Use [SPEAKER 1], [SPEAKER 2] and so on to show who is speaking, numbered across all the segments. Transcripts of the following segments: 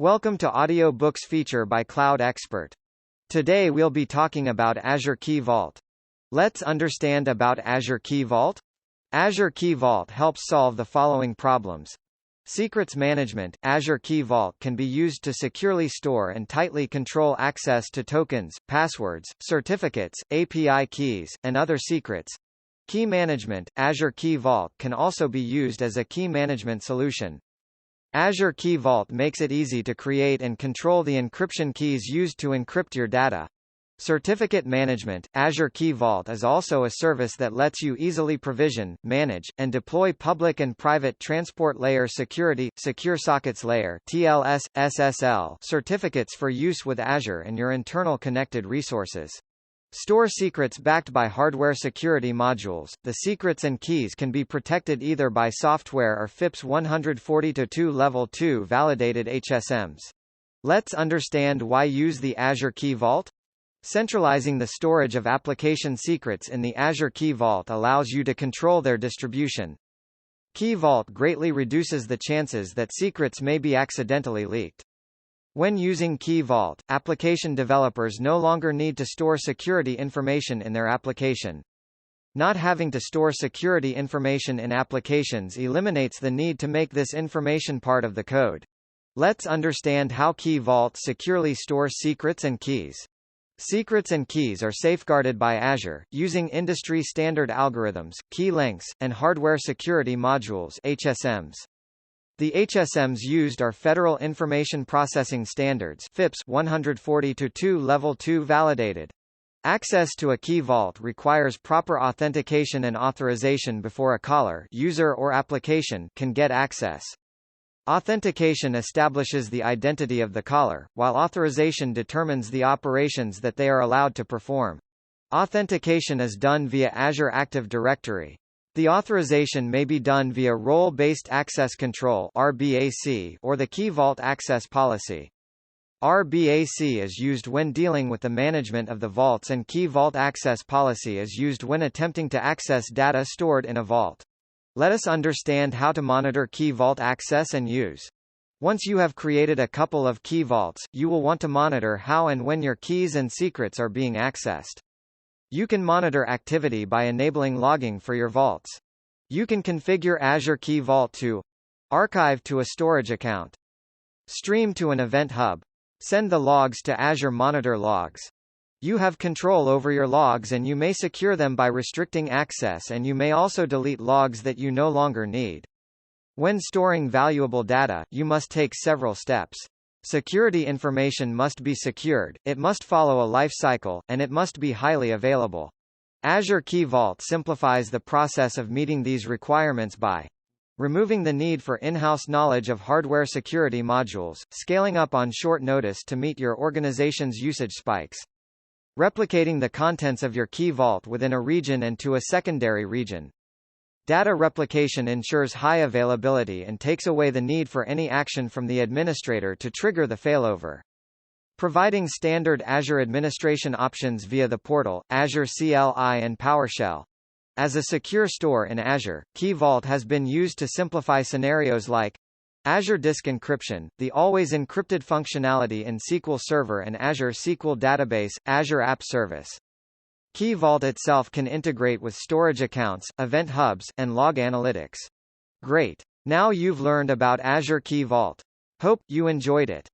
[SPEAKER 1] Welcome to Audio Books feature by Cloud Expert. Today we'll be talking about Azure Key Vault. Let's understand about Azure Key Vault. Azure Key Vault helps solve the following problems. Secrets management. Azure Key Vault can be used to securely store and tightly control access to tokens, passwords, certificates, API keys, and other secrets. Key management. Azure Key Vault can also be used as a key management solution. Azure Key Vault makes it easy to create and control the encryption keys used to encrypt your data. Certificate management. Azure Key Vault is also a service that lets you easily provision, manage, and deploy public and private transport layer security, secure sockets layer (TLS, SSL) certificates for use with Azure and your internal connected resources. Store secrets backed by hardware security modules. The secrets and keys can be protected either by software or FIPS 142 Level 2 validated HSMs. Let's understand why use the Azure Key Vault. Centralizing the storage of application secrets in the Azure Key Vault allows you to control their distribution. Key Vault greatly reduces the chances that secrets may be accidentally leaked. When using Key Vault, application developers no longer need to store security information in their application. Not having to store security information in applications eliminates the need to make this information part of the code. Let's understand how Key Vault securely stores secrets and keys. Secrets and keys are safeguarded by Azure, using industry-standard algorithms, key lengths, and hardware security modules (HSMs). The HSMs used are Federal Information Processing Standards (FIPS) 142 Level 2 validated. Access to a Key Vault requires proper authentication and authorization before a caller, user or application can get access. Authentication establishes the identity of the caller, while authorization determines the operations that they are allowed to perform. Authentication is done via Azure Active Directory. The authorization may be done via Role-Based Access Control (RBAC) or the Key Vault Access Policy. RBAC is used when dealing with the management of the vaults, and Key Vault Access Policy is used when attempting to access data stored in a vault. Let us understand how to monitor Key Vault access and use. Once you have created a couple of Key Vaults, you will want to monitor how and when your keys and secrets are being accessed. You can monitor activity by enabling logging for your vaults. You can configure Azure Key Vault to archive to a storage account, stream to an event hub, send the logs to Azure Monitor Logs. You have control over your logs, and you may secure them by restricting access, and you may also delete logs that you no longer need. When storing valuable data, you must take several steps. Security information must be secured, it must follow a life cycle, and it must be highly available. Azure Key Vault simplifies the process of meeting these requirements by removing the need for in-house knowledge of hardware security modules, scaling up on short notice to meet your organization's usage spikes, replicating the contents of your Key Vault within a region and to a secondary region. Data replication ensures high availability and takes away the need for any action from the administrator to trigger the failover. Providing standard Azure administration options via the portal, Azure CLI and PowerShell. As a secure store in Azure, Key Vault has been used to simplify scenarios like Azure Disk Encryption, the always encrypted functionality in SQL Server and Azure SQL Database, Azure App Service. Key Vault itself can integrate with storage accounts, event hubs, and log analytics. Great! Now you've learned about Azure Key Vault. Hope you enjoyed it.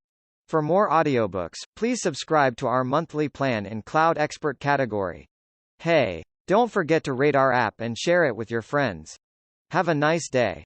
[SPEAKER 1] For more audiobooks, please subscribe to our monthly plan in Cloud Expert category. Hey! Don't forget to rate our app and share it with your friends. Have a nice day.